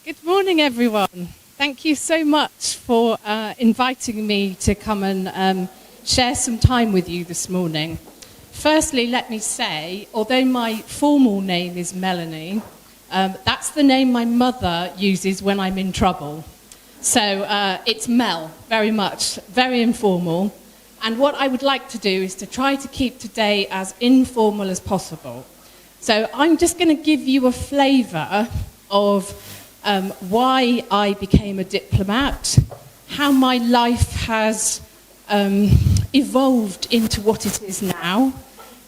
Good morning, everyone. Thank you so much for inviting me to come and share some time with you this morning. Firstly, let me say, although my formal name is Melanie, that's the name my mother uses when I'm in trouble. So it's Mel, very much, very informal. And what I would like to do is to try to keep today as informal as possible. So I'm just going to give you a flavour of why I became a diplomat, how my life has evolved into what it is now,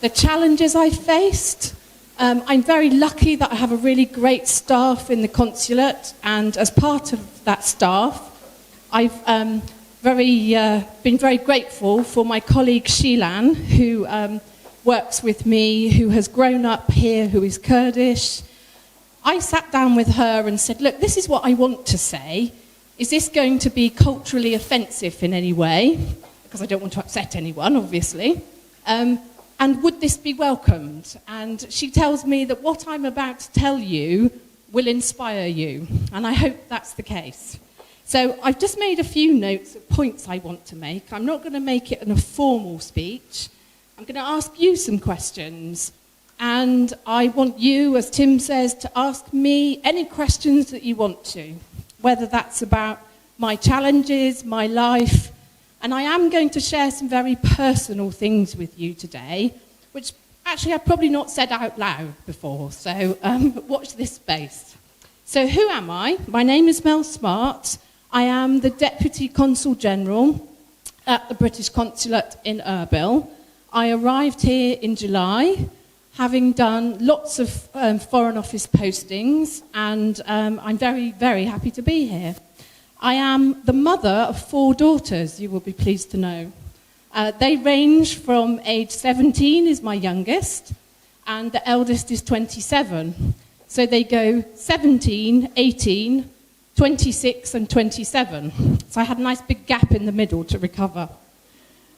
the challenges I faced. I'm very lucky that I have a really great staff in the consulate, and as part of that staff, I've been very grateful for my colleague Shilan, who works with me, who has grown up here, who is Kurdish. I sat down with her and said, look, this is what I want to say. Is this going to be culturally offensive in any way? Because I don't want to upset anyone, obviously. And would this be welcomed? And she tells me that what I'm about to tell you will inspire you. And I hope that's the case. So I've just made a few notes of points I want to make. I'm not going to make it a formal speech. I'm going to ask you some questions. And I want you, as Tim says, to ask me any questions that you want to, whether that's about my challenges, my life. And I am going to share some very personal things with you today, which actually I've probably not said out loud before, so watch this space. So who am I? My name is Mel Smart. I am the Deputy Consul General at the British Consulate in Erbil. I arrived here in July, having done lots of Foreign Office postings, and I'm very, very happy to be here. I am the mother of 4 daughters, you will be pleased to know. They range from age 17 is my youngest, and the eldest is 27. So they go 17, 18, 26 and 27. So I had a nice big gap in the middle to recover.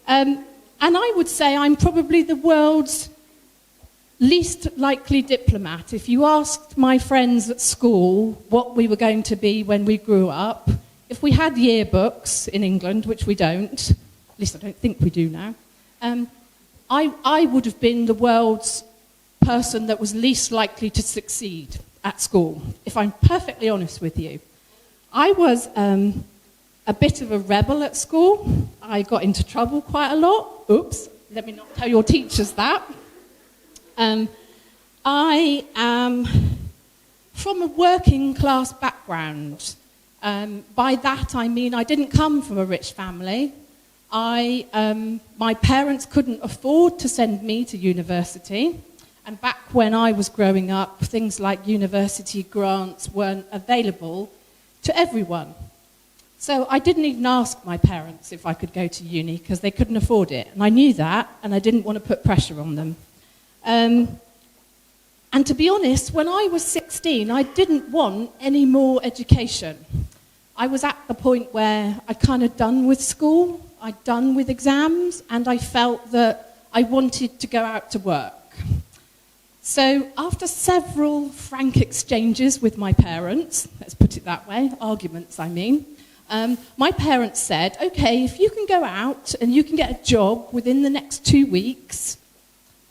And I would say I'm probably the world's least likely diplomat. If you asked my friends at school what we were going to be when we grew up, if we had yearbooks in England, which we don't, at least I don't think we do now, I would have been the world's person that was least likely to succeed at school, if I'm perfectly honest with you. I was a bit of a rebel at school. I got into trouble quite a lot. Oops, let me not tell your teachers that. I am from a working class background. By that I mean I didn't come from a rich family. My parents couldn't afford to send me to university. And back when I was growing up, things like university grants weren't available to everyone. So I didn't even ask my parents if I could go to uni because they couldn't afford it. And I knew that, and I didn't want to put pressure on them. And to be honest, when I was 16, I didn't want any more education. I was at the point where I'd kind of done with school, I'd done with exams, and I felt that I wanted to go out to work. So after several frank exchanges with my parents, let's put it that way, arguments I mean, my parents said, okay, if you can go out and you can get a job within the next 2 weeks,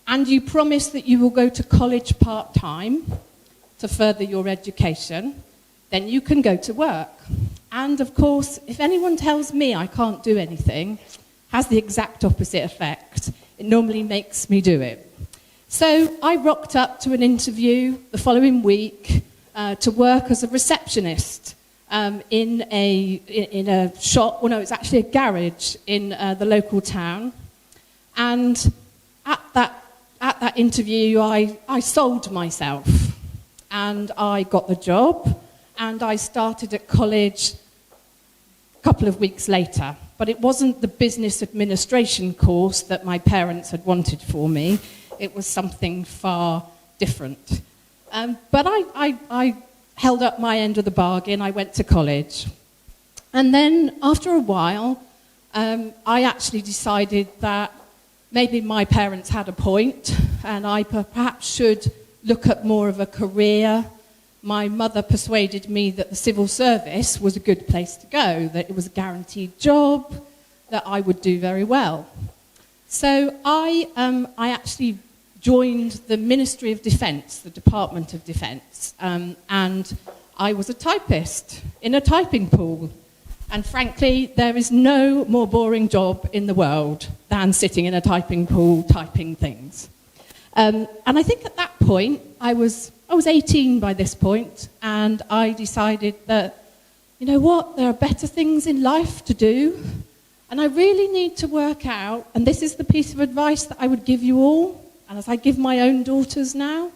and you promise that you will go to college part-time to further your education, then you can go to work. And of course, if anyone tells me I can't do anything, it has the exact opposite effect. It normally makes me do it. So I rocked up to an interview the following week to work as a receptionist in a shop. Well, no, it's actually a garage in the local town. And at that interview, I sold myself, and I got the job, and I started at college a couple of weeks later. But it wasn't the business administration course that my parents had wanted for me. It was something far different. But I held up my end of the bargain. I went to college. And then, after a while, I actually decided that maybe my parents had a point, and I perhaps should look at more of a career. my mother persuaded me that the civil service was a good place to go, that it was a guaranteed job, that I would do very well. So I actually joined the Ministry of Defence, the Department of Defence, and I was a typist in a typing pool. And frankly, there is no more boring job in the world than sitting in a typing pool typing things. And I think at that point, I was 18 by this point, and I decided that, you know what, there are better things in life to do, and I really need to work out, and this is the piece of advice that I would give you all, and as I give my own daughters now,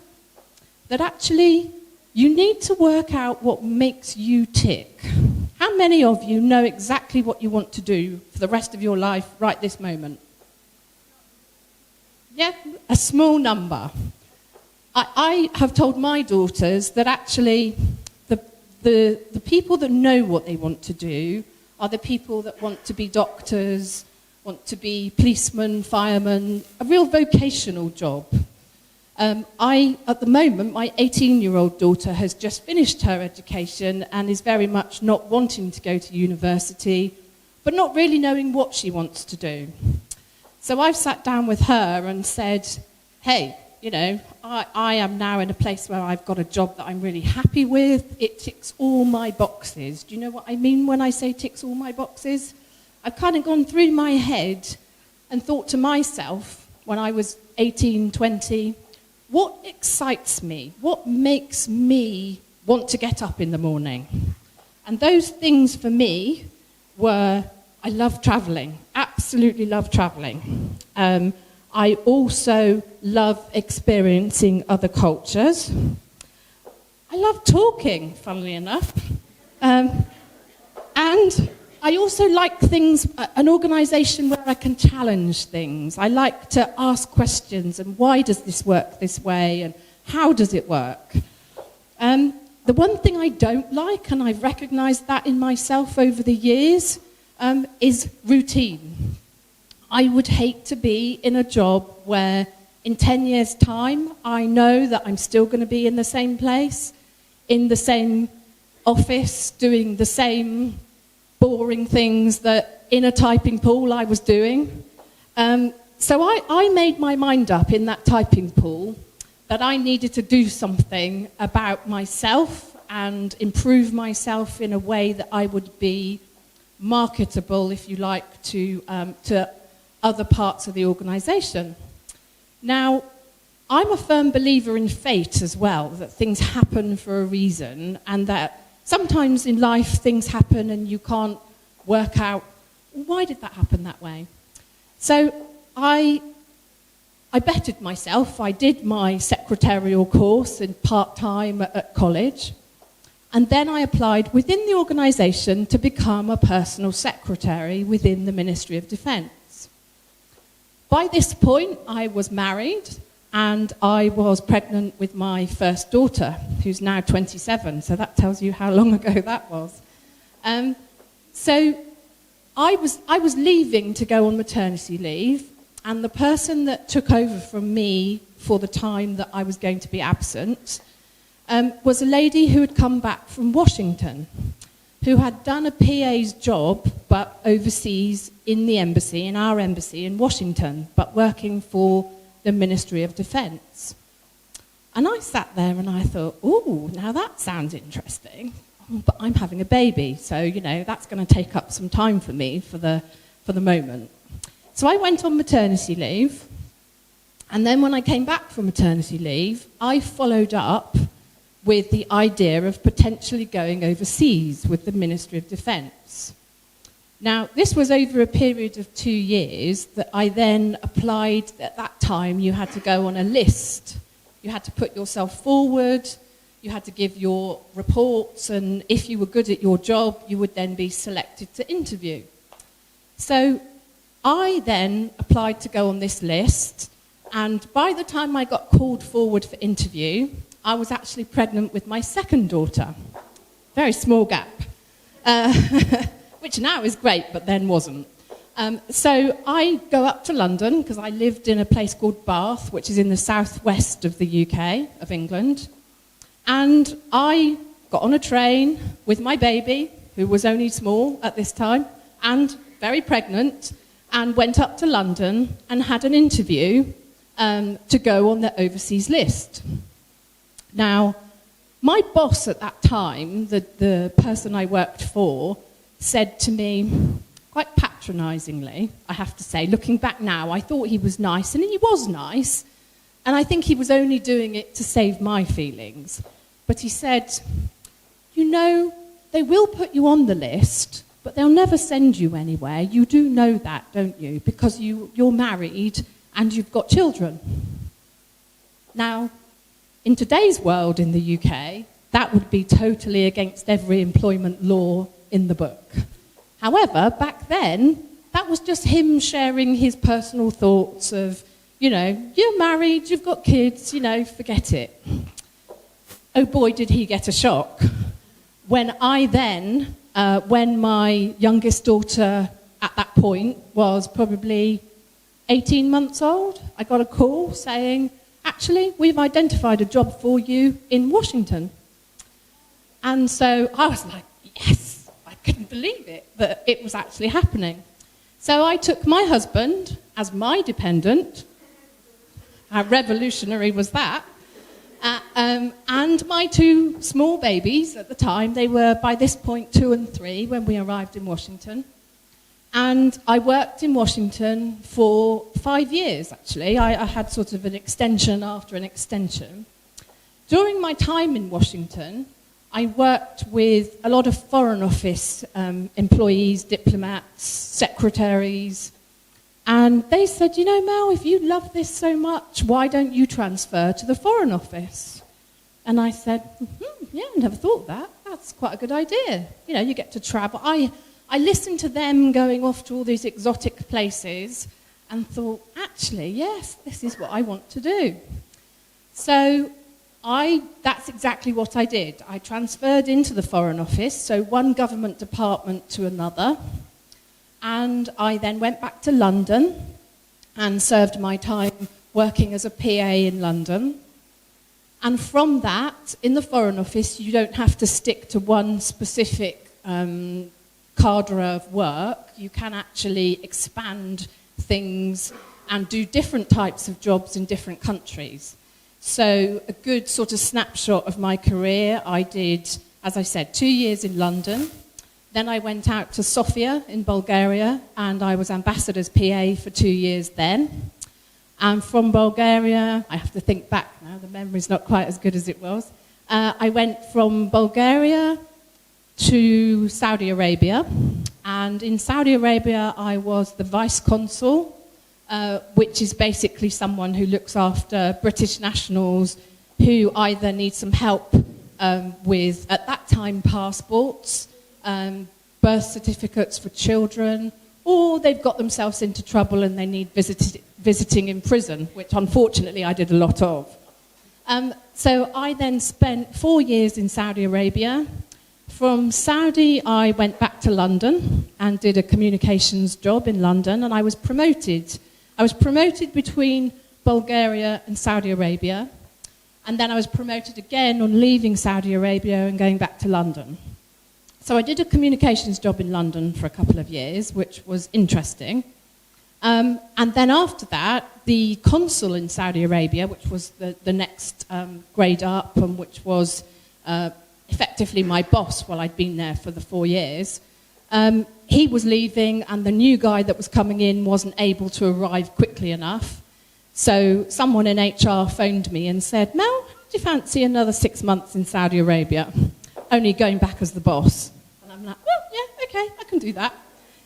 that actually you need to work out what makes you tick. How many of you know exactly what you want to do for the rest of your life right this moment? Yeah, a small number. I have told my daughters that actually the people that know what they want to do are the people that want to be doctors, want to be policemen, firemen, a real vocational job. At the moment, my 18-year-old daughter has just finished her education and is very much not wanting to go to university, but not really knowing what she wants to do. So I've sat down with her and said, hey, you know, I am now in a place where I've got a job that I'm really happy with. It ticks all my boxes. Do you know what I mean when I say ticks all my boxes? I've kind of gone through my head and thought to myself when I was 18, 20, what excites me? What makes me want to get up in the morning? And those things for me were, I love travelling, absolutely love travelling. I also love experiencing other cultures. I love talking, funnily enough. And I also like things, an organisation where I can challenge things. I like to ask questions, and why does this work this way, and how does it work? The one thing I don't like, and I've recognised that in myself over the years, is routine. I would hate to be in a job where in 10 years' time, I know that I'm still going to be in the same place, in the same office, doing the same boring things that in a typing pool I was doing. So I made my mind up in that typing pool that I needed to do something about myself and improve myself in a way that I would be marketable, if you like, to other parts of the organisation. Now, I'm a firm believer in fate as well, that things happen for a reason, and that sometimes in life things happen and you can't work out, why did that happen that way? So I bettered myself. I did my secretarial course in part-time at college, and then I applied within the organisation to become a personal secretary within the Ministry of Defence. By this point, I was married, and I was pregnant with my first daughter, who's now 27, so that tells you how long ago that was. So I was leaving to go on maternity leave, and the person that took over from me for the time that I was going to be absent was a lady who had come back from Washington, who had done a PA's job, but overseas in the embassy, in our embassy in Washington, but working for the Ministry of Defence. And I sat there and I thought, ooh, now that sounds interesting, but I'm having a baby, so, you know, that's going to take up some time for me for the moment. So I went on maternity leave, and then when I came back from maternity leave, I followed up with the idea of potentially going overseas with the Ministry of Defence. Now, this was over a period of 2 years that I then applied. At that time, you had to go on a list. You had to put yourself forward, you had to give your reports, and if you were good at your job, you would then be selected to interview. So I then applied to go on this list, and by the time I got called forward for interview, I was actually pregnant with my second daughter. Very small gap. Which now is great, but then wasn't. So I go up to London, because I lived in a place called Bath, which is in the southwest of the UK, of England. And I got on a train with my baby, who was only small at this time, and very pregnant, and went up to London and had an interview to go on the overseas list. Now, my boss at that time, the person I worked for, said to me, quite patronisingly, I have to say, looking back now, I thought he was nice, and he was nice, and I think he was only doing it to save my feelings. But he said, you know, they will put you on the list, but they'll never send you anywhere. You do know that, don't you? Because you're married and you've got children. Now, in today's world in the UK, that would be totally against every employment law in the book. However, back then, that was just him sharing his personal thoughts of, you know, you're married, you've got kids, you know, forget it. Oh boy, did he get a shock. When my youngest daughter at that point was probably 18 months old, I got a call saying, actually, we've identified a job for you in Washington. And so I was like, yes, I couldn't believe it, that it was actually happening. So I took my husband as my dependent. How revolutionary was that? And my two small babies at the time, they were by this point 2 and 3 when we arrived in Washington. And I worked in Washington for 5 years, actually. I had sort of an extension after an extension. During my time in Washington, I worked with a lot of Foreign Office employees, diplomats, secretaries, and they said, you know, Mel, if you love this so much, why don't you transfer to the Foreign Office? And I said, yeah, I never thought of that. That's quite a good idea. You know, you get to travel. I listened to them going off to all these exotic places and thought, actually, yes, this is what I want to do. So that's exactly what I did. I transferred into the Foreign Office, so one government department to another. And I then went back to London and served my time working as a PA in London. And from that, in the Foreign Office, you don't have to stick to one specific cadre of work. You can actually expand things and do different types of jobs in different countries. So a good sort of snapshot of my career, I did, as I said, 2 years in London. Then I went out to Sofia in Bulgaria, and I was ambassador's PA for 2 years then. And from Bulgaria, I have to think back now, the memory's not quite as good as it was. I went from Bulgaria to Saudi Arabia, and in Saudi Arabia I was the vice consul, which is basically someone who looks after British nationals who either need some help with, at that time, passports, birth certificates for children, or they've got themselves into trouble and they need visiting in prison, which unfortunately I did a lot of. So I then spent 4 years in Saudi Arabia. From Saudi, I went back to London and did a communications job in London, and I was promoted. I was promoted between Bulgaria and Saudi Arabia, and then I was promoted again on leaving Saudi Arabia and going back to London. So I did a communications job in London for a couple of years, which was interesting. And then after that, the consul in Saudi Arabia, which was the next grade up, and which was effectively my boss while I'd been there for the 4 years, he was leaving, and the new guy that was coming in wasn't able to arrive quickly enough. So someone in HR phoned me and said, Mel, do you fancy another 6 months in Saudi Arabia? Only going back as the boss. And I'm like, well, yeah, okay, I can do that.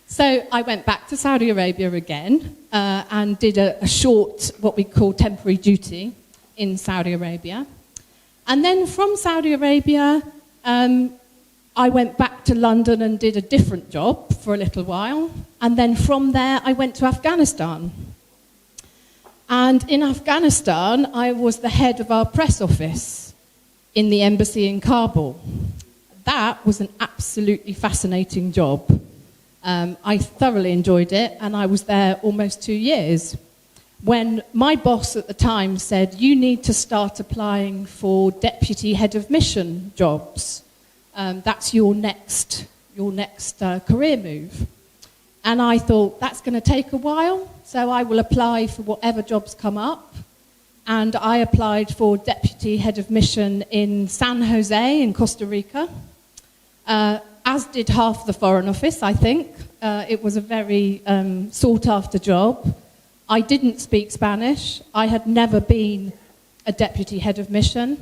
So I went back to Saudi Arabia again and did a short, what we call temporary duty in Saudi Arabia. And then from Saudi Arabia, I went back to London and did a different job for a little while. And then from there, I went to Afghanistan. And in Afghanistan, I was the head of our press office in the embassy in Kabul. That was an absolutely fascinating job. I thoroughly enjoyed it, and I was there almost 2 years. when my boss at the time said, you need to start applying for deputy head of mission jobs. That's your next career move. And I thought, that's going to take a while, so I will apply for whatever jobs come up. And I applied for deputy head of mission in San Jose in Costa Rica, as did half the Foreign Office, I think. It was a very sought-after job. I didn't speak Spanish. I had never been a deputy head of mission.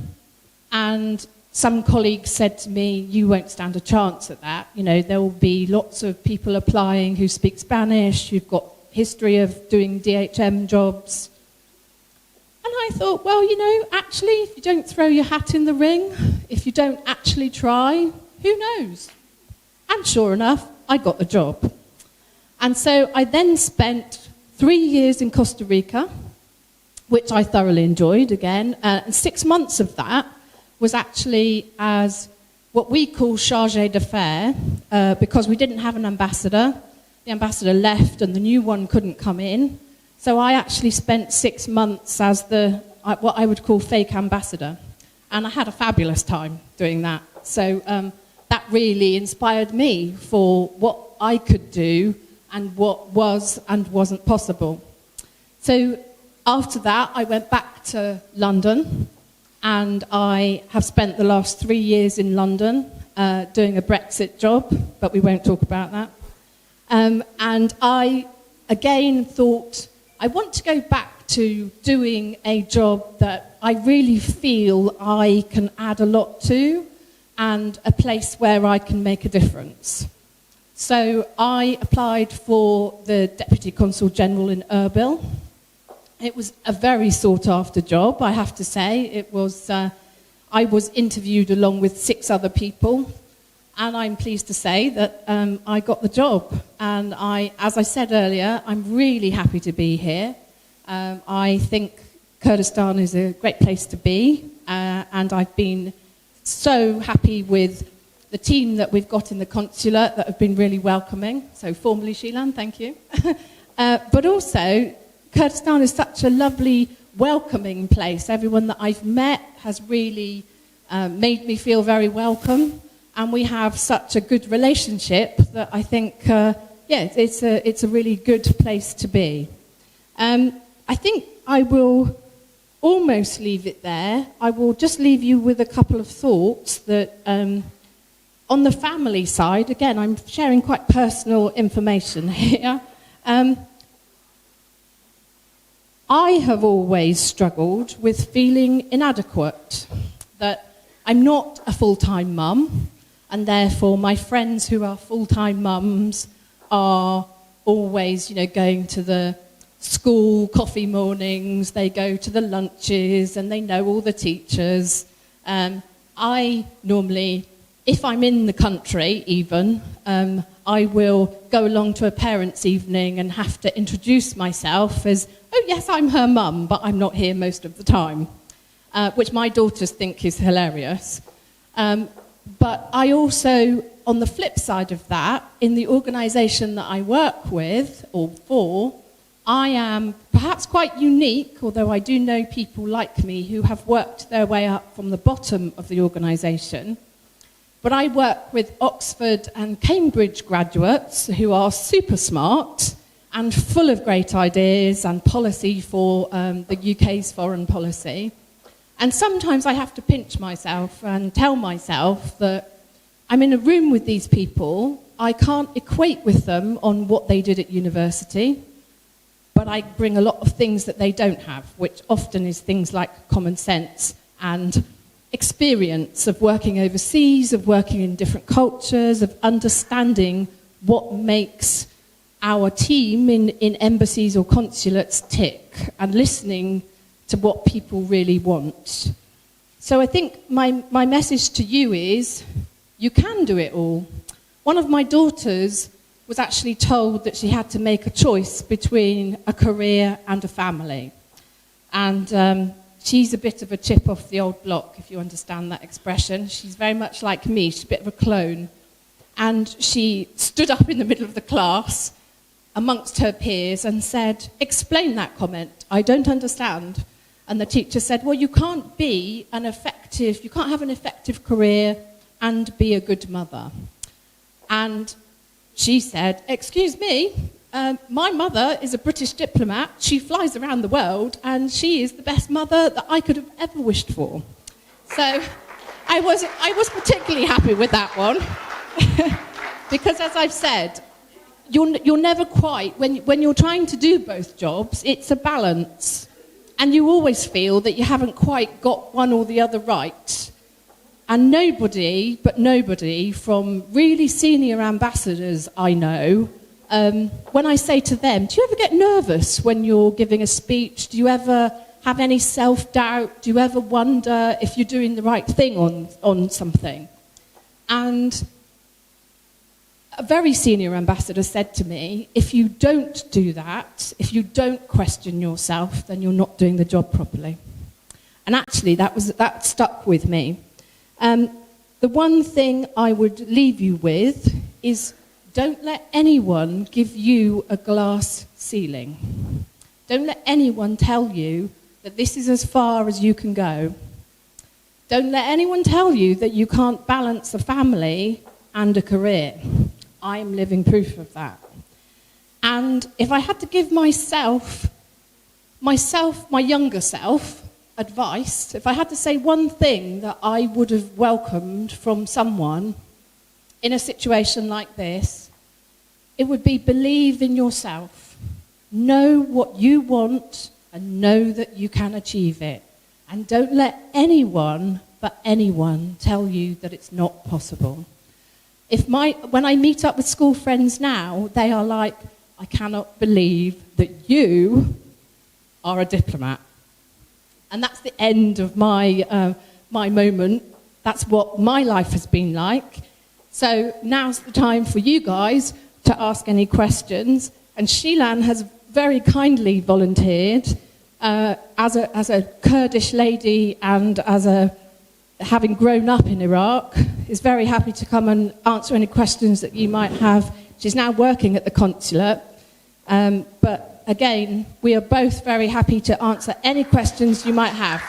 And some colleagues said to me, you won't stand a chance at that. You know, there will be lots of people applying who speak Spanish. You've got history of doing DHM jobs. And I thought, well, you know, actually, if you don't throw your hat in the ring, if you don't actually try, who knows? And sure enough, I got the job. And so I then spent 3 years in Costa Rica, which I thoroughly enjoyed again. And 6 months of that was actually as what we call chargé d'affaires, because we didn't have an ambassador. The ambassador left and the new one couldn't come in. So I actually spent 6 months as what I would call fake ambassador. And I had a fabulous time doing that. So that really inspired me for what I could do and what was and wasn't possible. So after that, I went back to London, and I have spent the last 3 years in London doing a Brexit job, but we won't talk about that. And I, again, thought, I want to go back to doing a job that I really feel I can add a lot to, and a place where I can make a difference. So I applied for the Deputy Consul General in Erbil. It was a very sought-after job, I have to say. It was. I was interviewed along with 6 other people, and I'm pleased to say that I got the job. And as I said earlier, I'm really happy to be here. I think Kurdistan is a great place to be, and I've been so happy with the team that we've got in the consulate that have been really welcoming. So formally, Shilan, thank you. But also, Kurdistan is such a lovely, welcoming place. Everyone that I've met has really made me feel very welcome. And we have such a good relationship that I think, it's a really good place to be. I think I will almost leave it there. I will just leave you with a couple of thoughts that... on the family side, again, I'm sharing quite personal information here. I have always struggled with feeling inadequate, that I'm not a full-time mum, and therefore my friends who are full-time mums are always, going to the school coffee mornings, they go to the lunches, and they know all the teachers. I normally... If I'm in the country, even, I will go along to a parents' evening and have to introduce myself as, oh, yes, I'm her mum, but I'm not here most of the time, which my daughters think is hilarious. But I also, on the flip side of that, in the organisation that I work with, or for, I am perhaps quite unique, although I do know people like me who have worked their way up from the bottom of the organisation. But I work with Oxford and Cambridge graduates who are super smart and full of great ideas and policy for the UK's foreign policy. And sometimes I have to pinch myself and tell myself that I'm in a room with these people, I can't equate with them on what they did at university, but I bring a lot of things that they don't have, which often is things like common sense and experience of working overseas, of working in different cultures, of understanding what makes our team in embassies or consulates tick, and listening to what people really want. So I think my message to you is, you can do it all. One of my daughters was actually told that she had to make a choice between a career and a family. And she's a bit of a chip off the old block, if you understand that expression. She's very much like me. She's a bit of a clone. And she stood up in the middle of the class amongst her peers and said, explain that comment, I don't understand. And the teacher said, well, you can't have an effective career and be a good mother. And she said, excuse me, my mother is a British diplomat, she flies around the world, and she is the best mother that I could have ever wished for. So I was particularly happy with that one. Because as I've said, you're never quite, when you're trying to do both jobs, it's a balance. And you always feel that you haven't quite got one or the other right. And nobody from really senior ambassadors I know, when I say to them, do you ever get nervous when you're giving a speech? Do you ever have any self-doubt? Do you ever wonder if you're doing the right thing on something? And a very senior ambassador said to me, if you don't do that, if you don't question yourself, then you're not doing the job properly. And actually, that stuck with me. The one thing I would leave you with is don't let anyone give you a glass ceiling. Don't let anyone tell you that this is as far as you can go. Don't let anyone tell you that you can't balance a family and a career. I'm living proof of that. And if I had to give myself, my younger self, advice, if I had to say one thing that I would have welcomed from someone in a situation like this, it would be believe in yourself. Know what you want and know that you can achieve it. And don't let anyone but anyone tell you that it's not possible. When I meet up with school friends now, they are like, I cannot believe that you are a diplomat. And that's the end of my moment. That's what my life has been like. So now's the time for you guys to ask any questions. And Shilan has very kindly volunteered as a Kurdish lady and having grown up in Iraq, is very happy to come and answer any questions that you might have. She's now working at the consulate. But again, we are both very happy to answer any questions you might have.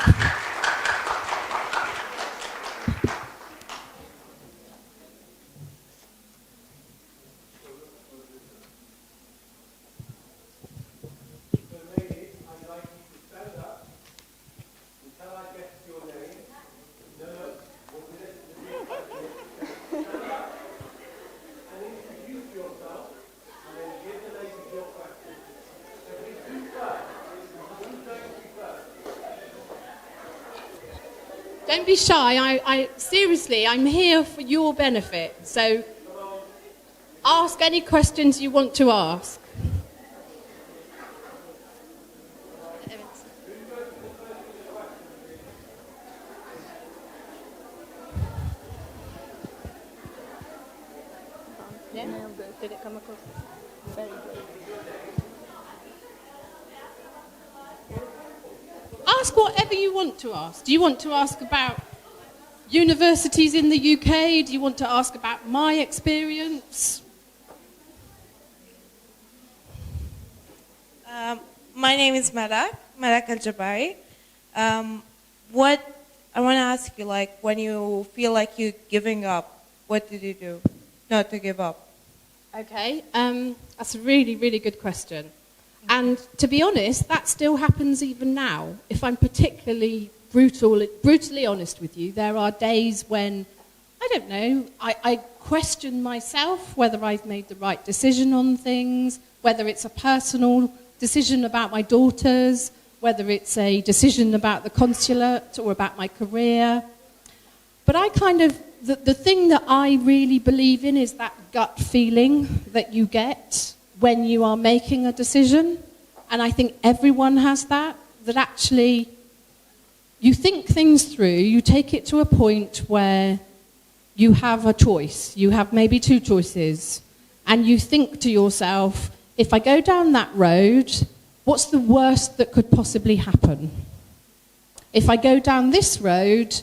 Don't be shy. Seriously, I'm here for your benefit. So ask any questions you want to ask. Yeah? Did it come across? Very good. Ask whatever you want to ask. Do you want to ask about universities in the UK? Do you want to ask about my experience? My name is Malak Al-Jabari. What I want to ask you, like, when you feel like you're giving up, what did you do not to give up? Okay, that's a really, really good question. And to be honest, that still happens even now. If I'm particularly brutally honest with you, there are days when, I don't know, I question myself whether I've made the right decision on things, whether it's a personal decision about my daughters, whether it's a decision about the consulate or about my career. But the thing that I really believe in is that gut feeling that you get when you are making a decision. And I think everyone has that actually you think things through, you take it to a point where you have a choice, you have maybe two choices, and you think to yourself, if I go down that road, what's the worst that could possibly happen? If I go down this road,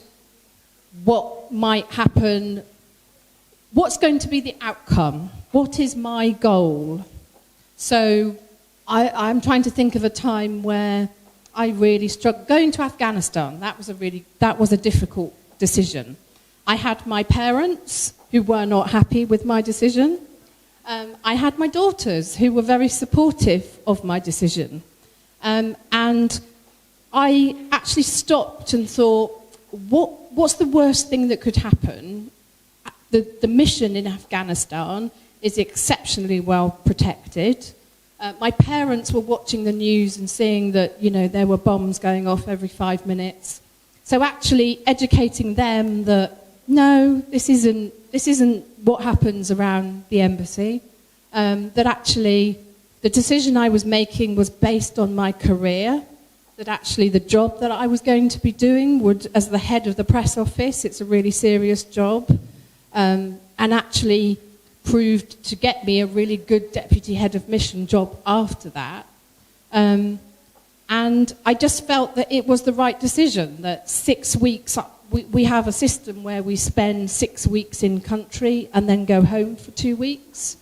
what might happen? What's going to be the outcome? What is my goal? So I'm trying to think of a time where I really struggled. Going to Afghanistan, that was a difficult decision. I had my parents who were not happy with my decision. I had my daughters who were very supportive of my decision. And I actually stopped and thought, what's the worst thing that could happen? The mission in Afghanistan is exceptionally well protected. My parents were watching the news and seeing that, there were bombs going off every 5 minutes. So actually educating them that, no, this isn't what happens around the embassy. That actually the decision I was making was based on my career. That actually the job that I was going to be doing as the head of the press office, it's a really serious job. And actually proved to get me a really good deputy head of mission job after that. And I just felt that it was the right decision, that 6 weeks, we have a system where we spend 6 weeks in country and then go home for 2 weeks.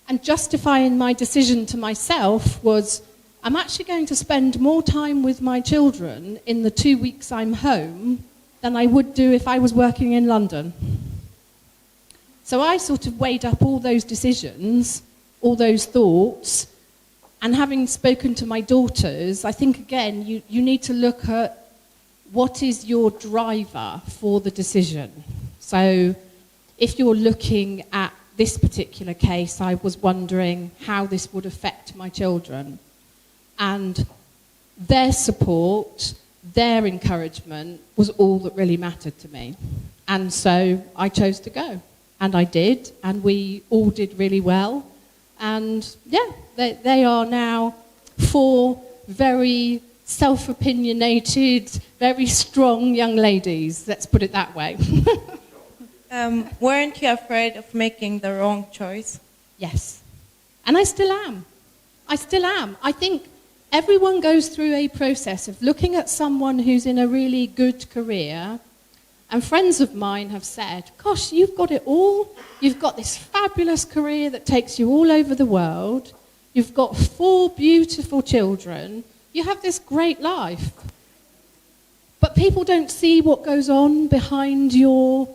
And justifying my decision to myself was, I'm actually going to spend more time with my children in the 2 weeks I'm home than I would do if I was working in London. So I sort of weighed up all those decisions, all those thoughts, and having spoken to my daughters, I think, again, you need to look at what is your driver for the decision. So if you're looking at this particular case, I was wondering how this would affect my children. And their support, their encouragement was all that really mattered to me. And so I chose to go. And I did, and we all did really well. And yeah, they are now 4 very self-opinionated, very strong young ladies, let's put it that way. Weren't you afraid of making the wrong choice? Yes, and I still am. I think everyone goes through a process of looking at someone who's in a really good career. And friends of mine have said, gosh, you've got it all. You've got this fabulous career that takes you all over the world. You've got 4 beautiful children. You have this great life. But people don't see what goes on behind your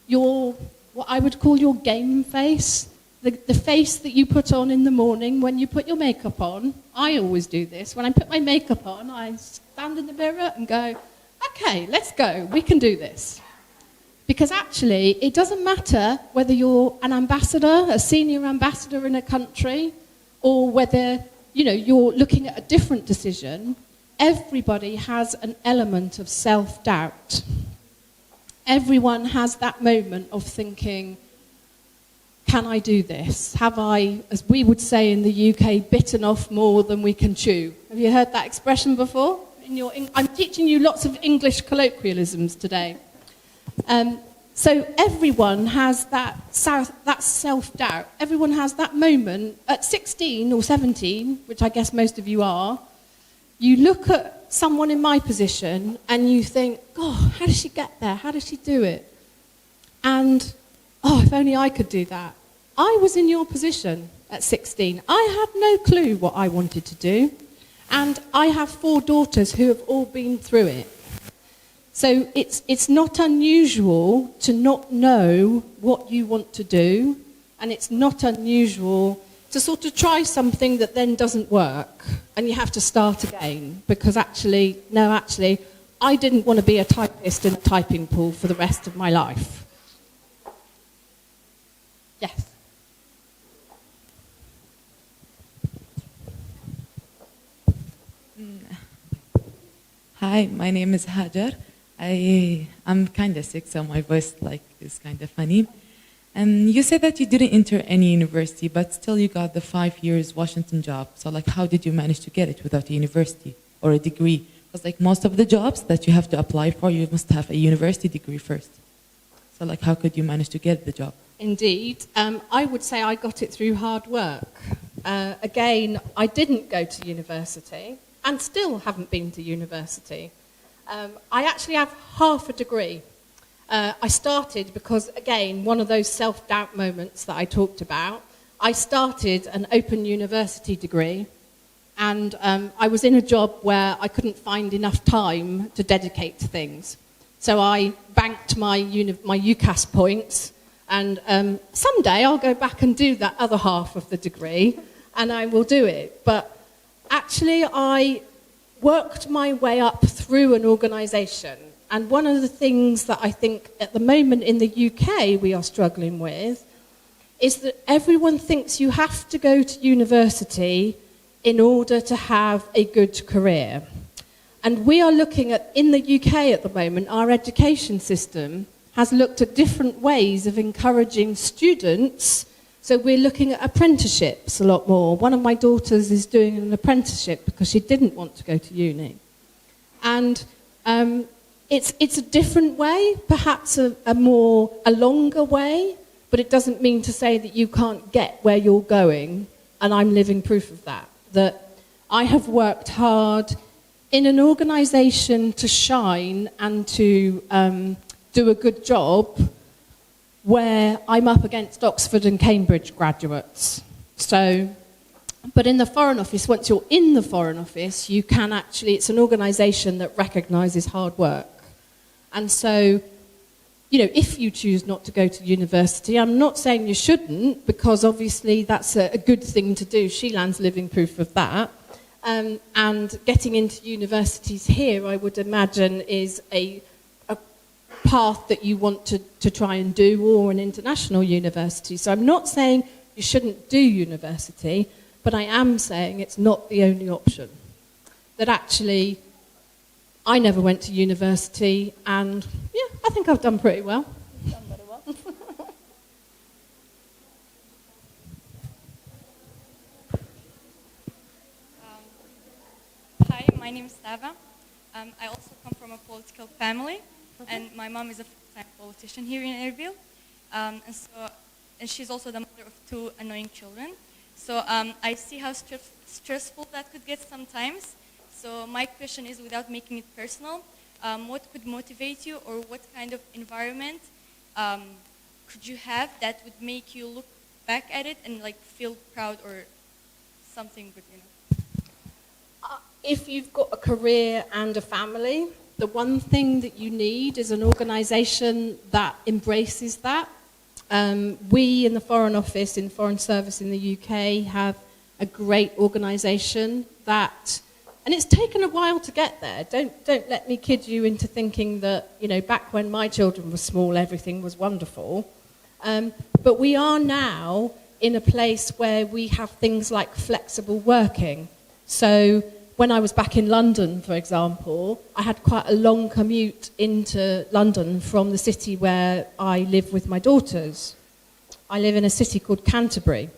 what I would call your game face. The face that you put on in the morning when you put your makeup on. I always do this. When I put my makeup on, I stand in the mirror and go, okay, let's go. We can do this. Because actually, it doesn't matter whether you're an ambassador, a senior ambassador in a country, or whether, you're looking at a different decision. Everybody has an element of self-doubt. Everyone has that moment of thinking, can I do this? Have I, as we would say in the UK, bitten off more than we can chew? Have you heard that expression before? I'm teaching you lots of English colloquialisms today. So everyone has that self-doubt. Everyone has that moment at 16 or 17, which I guess most of you are. You look at someone in my position and you think, God, how did she get there? How did she do it? And, if only I could do that. I was in your position at 16. I had no clue what I wanted to do. And I have 4 daughters who have all been through it. So it's not unusual to not know what you want to do, and it's not unusual to sort of try something that then doesn't work, and you have to start again, because actually, I didn't want to be a typist in a typing pool for the rest of my life. Yes. Hi, my name is Hajar. I'm kind of sick, so my voice is kind of funny. And you said that you didn't enter any university, but still you got the 5 years Washington job. So how did you manage to get it without a university or a degree? Because most of the jobs that you have to apply for, you must have a university degree first. So how could you manage to get the job? Indeed. I would say I got it through hard work. Again, I didn't go to university and still haven't been to university. I actually have half a degree. I started because, again, one of those self-doubt moments that I talked about, I started an open university degree, and I was in a job where I couldn't find enough time to dedicate to things. So I banked my UCAS points, and someday I'll go back and do that other half of the degree, and I will do it. But actually, I worked my way up through an organisation. And one of the things that I think at the moment in the UK we are struggling with is that everyone thinks you have to go to university in order to have a good career. And we are looking at, in the UK at the moment, our education system has looked at different ways of encouraging students. So we're looking at apprenticeships a lot more. One of my daughters is doing an apprenticeship because she didn't want to go to uni. And it's a different way, perhaps a longer way, but it doesn't mean to say that you can't get where you're going. And I'm living proof of that. That I have worked hard in an organisation to shine and to do a good job where I'm up against Oxford and Cambridge graduates. So, but in the Foreign Office, once you're in the Foreign Office, you can actually, it's an organisation that recognises hard work. And so, you know, if you choose not to go to university, I'm not saying you shouldn't, because obviously that's a good thing to do. Sheilan's living proof of that. And getting into universities here, I would imagine, is a path that you want to try and do, or an international university. So I'm not saying you shouldn't do university, but I am saying it's not the only option. That actually, I never went to university, and yeah, I think I've done pretty well. Done very well. Hi, my name is Sava. I also come from a political family, and my mom is a full-time politician here in Erbil. And she's also the mother of 2 annoying children. So I see how stressful that could get sometimes. So my question is, without making it personal, what could motivate you, or what kind of environment could you have that would make you look back at it and like feel proud or something good, you know? If you've got a career and a family, the one thing that you need is an organisation that embraces that. We in the Foreign Office, in Foreign Service in the UK, have a great organisation that, and it's taken a while to get there. Don't let me kid you into thinking that, you know, back when my children were small, everything was wonderful. But we are now in a place where we have things like flexible working. So when I was back in London, for example, I had quite a long commute into London from the city where I live with my daughters. I live in a city called Canterbury,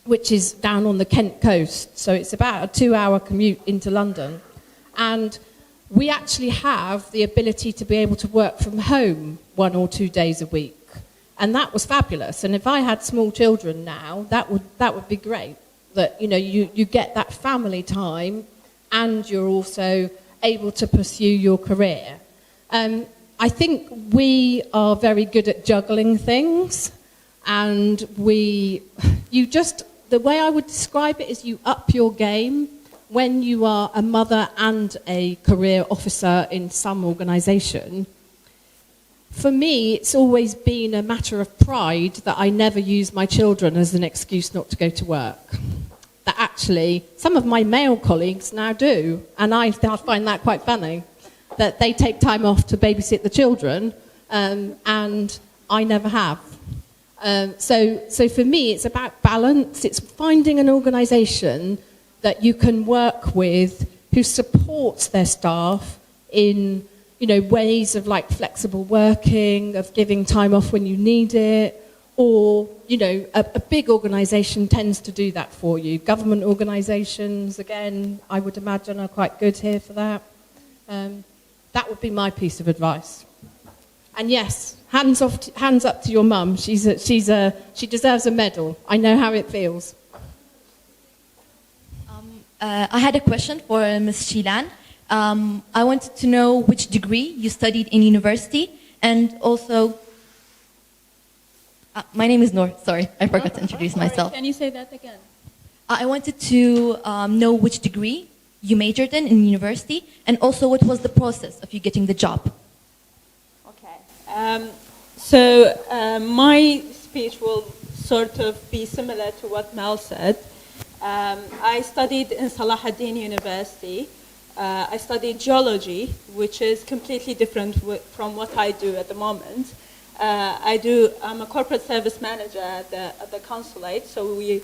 which is down on the Kent coast. So it's about a 2-hour commute into London. And we actually have the ability to be able to work from home 1 or 2 days a week. And that was fabulous. And if I had small children now, that would be great. That, you know, you get that family time, and you're also able to pursue your career. I think we are very good at juggling things, and the way I would describe it is you up your game when you are a mother and a career officer in some organisation. For me, it's always been a matter of pride that I never use my children as an excuse not to go to work. That actually, some of my male colleagues now do, and I find that quite funny, that they take time off to babysit the children, and I never have. So for me, it's about balance. It's finding an organisation that you can work with who supports their staff in, you know, ways of like flexible working, of giving time off when you need it, or, you know, a big organisation tends to do that for you. Government organisations, again, I would imagine are quite good here for that. That would be my piece of advice. And yes, hands up to your mum. She deserves a medal. I know how it feels. I had a question for Ms. Sheilan. I wanted to know which degree you studied in university, and also My name is Noor. Sorry, I forgot to introduce myself. Can you say that again? I wanted to know which degree you majored in university, and also what was the process of you getting the job. Okay. My speech will sort of be similar to what Mel said. I studied in Salah ad-Din University. I studied geology, which is completely different from what I do at the moment. I'm a corporate service manager at the consulate, so we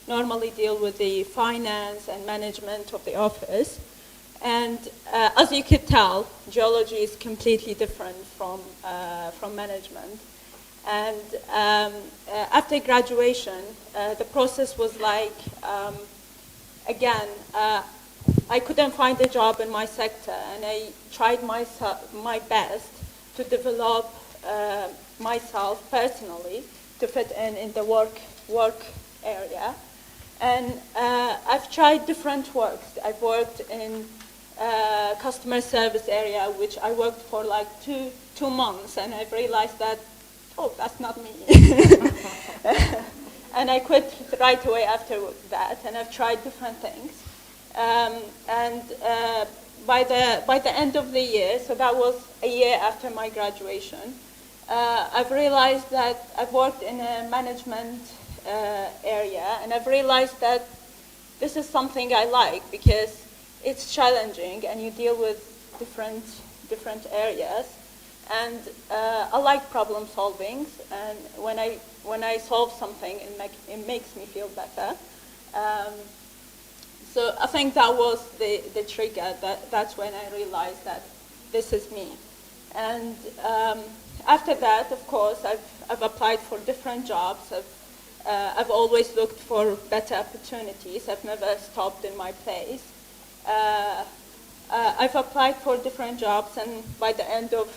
normally deal with the finance and management of the office. And as you could tell, geology is completely different from management. And after graduation, the process was like, I couldn't find a job in my sector, and I tried my best to develop myself personally to fit in the work area. And I've tried different works. I've worked in customer service area, which I worked for like two months, and I've realized that, oh, that's not me. And I quit right away after that, and I've tried different things. By the end of the year, so that was a year after my graduation, I've realized that I've worked in a management area, and I've realized that this is something I like because it's challenging and you deal with different areas. And I like problem solving, and when I solve something, it makes me feel better. So I think that was the trigger. That's when I realized that this is me. And after that, of course, I've applied for different jobs. I've always looked for better opportunities. I've never stopped in my place. I've applied for different jobs, and by the end of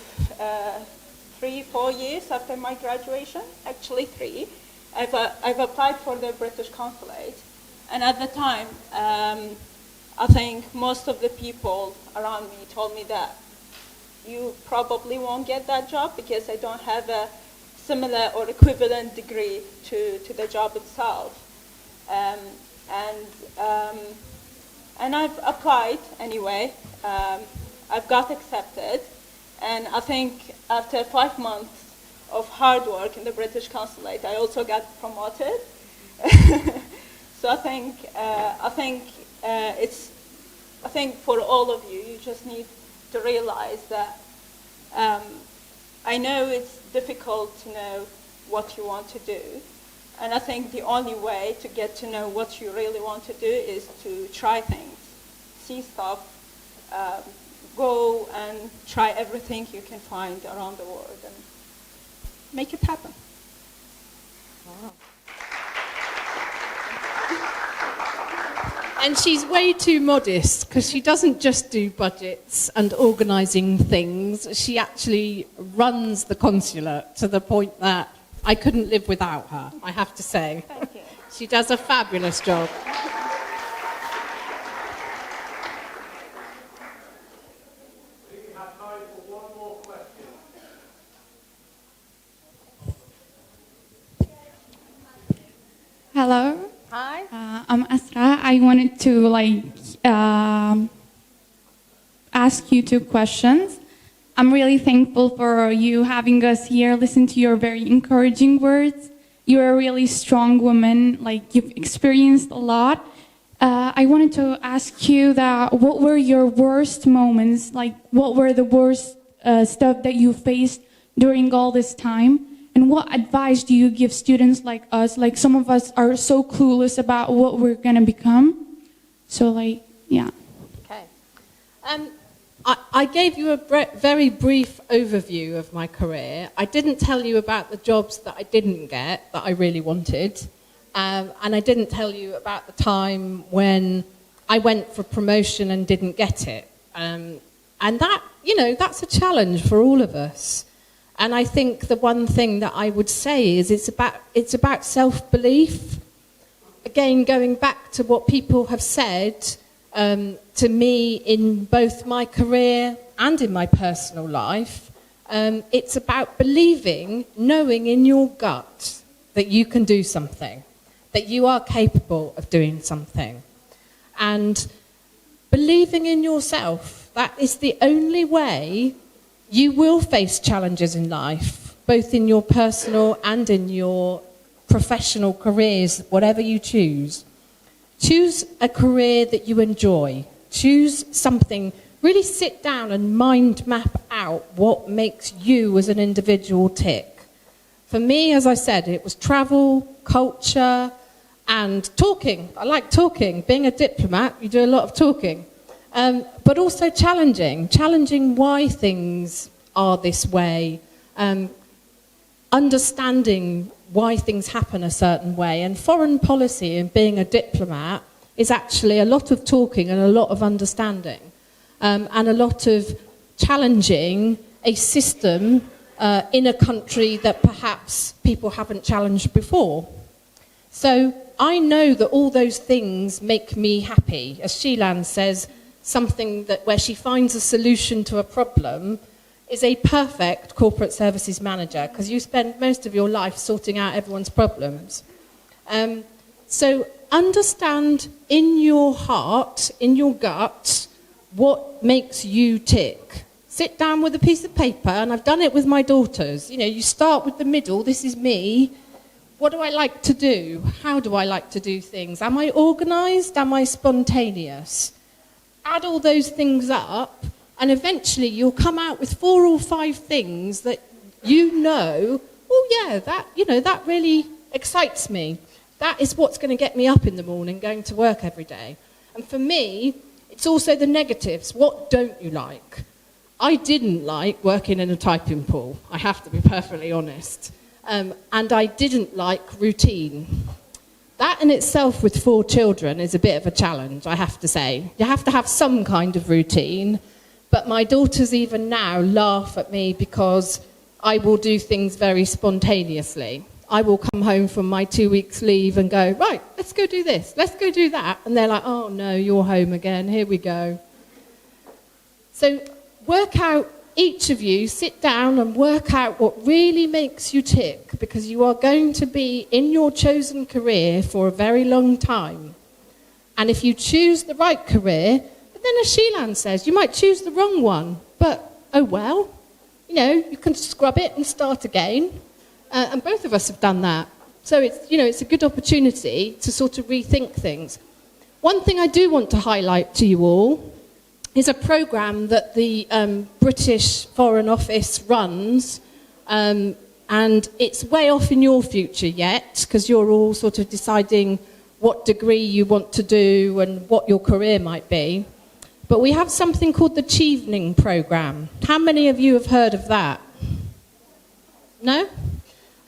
3-4 years after my graduation, actually 3, I've applied for the British consulate. And at the time, I think most of the people around me told me that you probably won't get that job because I don't have a similar or equivalent degree to the job itself. And I've applied anyway. I've got accepted, and I think after 5 months of hard work in the British consulate, I also got promoted. So I think for all of you, you just need to realize that I know it's difficult to know what you want to do, and I think the only way to get to know what you really want to do is to try things, see stuff, go and try everything you can find around the world and make it happen. Wow. And she's way too modest because she doesn't just do budgets and organising things. She actually runs the consulate to the point that I couldn't live without her, I have to say. Thank you. She does a fabulous job. Hello. Hi. I'm Asra. I wanted to ask you 2 questions. I'm really thankful for you having us here, listen to your very encouraging words. You're a really strong woman, you've experienced a lot. I wanted to ask you what were your worst moments, what were the worst stuff that you faced during all this time? And what advice do you give students like us? Some of us are so clueless about what we're going to become. So, yeah. Okay. I gave you a very brief overview of my career. I didn't tell you about the jobs that I didn't get, that I really wanted. And I didn't tell you about the time when I went for promotion and didn't get it. And that, that's a challenge for all of us. And I think the one thing that I would say is it's about self-belief. Again, going back to what people have said to me in both my career and in my personal life, It's about believing, knowing in your gut that you can do something, that you are capable of doing something. And believing in yourself, that is the only way you will face challenges in life, both in your personal and in your professional careers, whatever you choose. Choose a career that you enjoy. Choose something. Really sit down and mind map out what makes you as an individual tick. For me, as I said, it was travel, culture, and talking. I like talking. Being a diplomat, you do a lot of talking. But also challenging why things are this way, understanding why things happen a certain way. And foreign policy and being a diplomat is actually a lot of talking and a lot of understanding, and a lot of challenging a system in a country that perhaps people haven't challenged before. So I know that all those things make me happy. As Sheelan says, something that where she finds a solution to a problem is a perfect corporate services manager, because you spend most of your life sorting out everyone's problems. So understand in your heart, in your gut, what makes you tick. Sit down with a piece of paper, and I've done it with my daughters. You know, you start with the middle, this is me. What do I like to do? How do I like to do things? Am I organised? Am I spontaneous? Add all those things up, and eventually you'll come out with 4 or 5 things that you know, oh yeah, that really excites me. That is what's going to get me up in the morning going to work every day. And for me, it's also the negatives. What don't you like? I didn't like working in a typing pool, I have to be perfectly honest. And I didn't like routine. That in itself with 4 children is a bit of a challenge, I have to say. You have to have some kind of routine, but my daughters even now laugh at me because I will do things very spontaneously. I will come home from my 2 weeks leave and go, right, let's go do this, let's go do that. And they're like, oh no, you're home again, here we go. So work out, each of you, sit down and work out what really makes you tick, because you are going to be in your chosen career for a very long time. And if you choose the right career, but then as Sheelan says, you might choose the wrong one, but oh well, you can scrub it and start again. And both of us have done that. So it's a good opportunity to sort of rethink things. One thing I do want to highlight to you all is a programme that the British Foreign Office runs, and it's way off in your future yet, because you're all sort of deciding what degree you want to do and what your career might be. But we have something called the Chevening programme. How many of you have heard of that? No?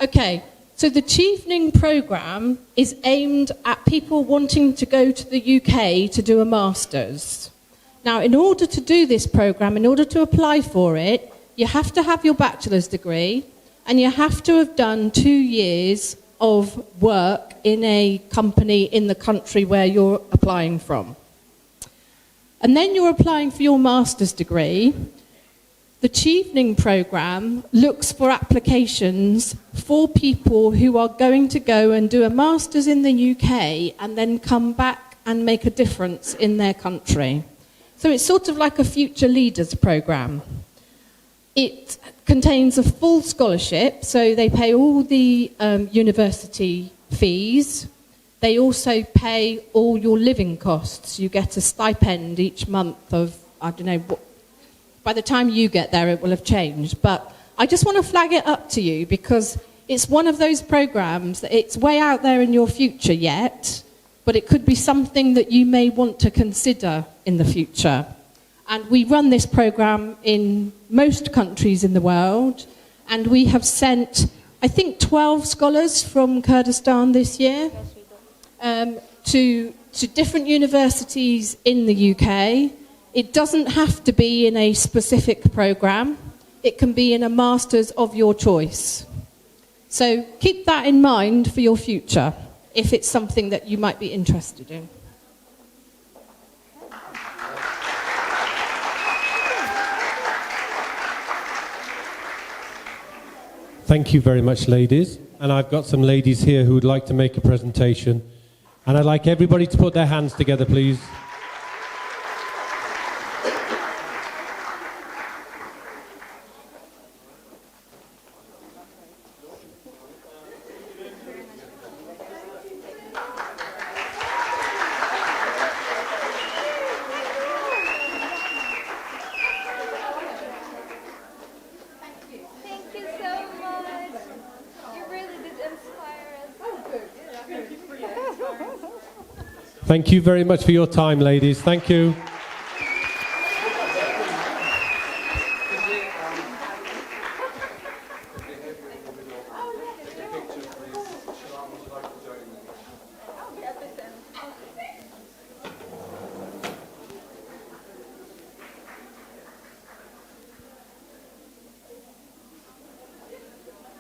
Okay, so the Chevening programme is aimed at people wanting to go to the UK to do a master's. Now, in order to do this programme, in order to apply for it, you have to have your bachelor's degree and you have to have done 2 years of work in a company in the country where you're applying from. And then you're applying for your master's degree. The Chevening programme looks for applications for people who are going to go and do a master's in the UK and then come back and make a difference in their country. So it's sort of like a future leaders programme. It contains a full scholarship, so they pay all the university fees. They also pay all your living costs. You get a stipend each month of, I don't know, by the time you get there it will have changed. But I just want to flag it up to you because it's one of those programmes that it's way out there in your future yet, but it could be something that you may want to consider in the future. And we run this programme in most countries in the world, and we have sent, I think, 12 scholars from Kurdistan this year to different universities in the UK. It doesn't have to be in a specific programme. It can be in a master's of your choice. So keep that in mind for your future, if it's something that you might be interested in. Thank you very much, ladies. And I've got some ladies here who would like to make a presentation. And I'd like everybody to put their hands together, please. Thank you so much. You really did inspire us. Oh, good. Thank you very much for your time, ladies. Thank you.